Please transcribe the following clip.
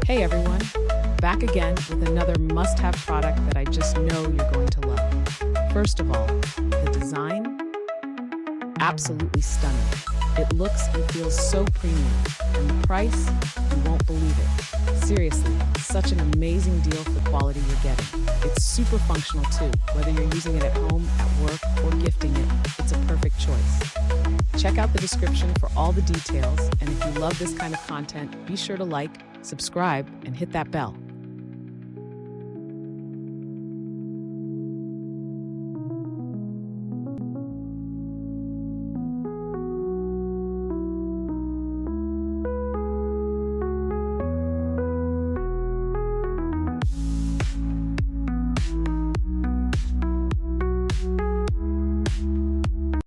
Hey everyone, back again with another must-have product that I just know you're going to love. First of all, the design, absolutely stunning. It looks and feels so premium, and the price, you won't believe it. Seriously, such an amazing deal for the quality you're getting. It's super functional too, whether you're using it at home, at work, or gifting it, it's a perfect choice. Check out the description for all the details, and if you love this kind of content, be sure to like, subscribe, and hit that bell.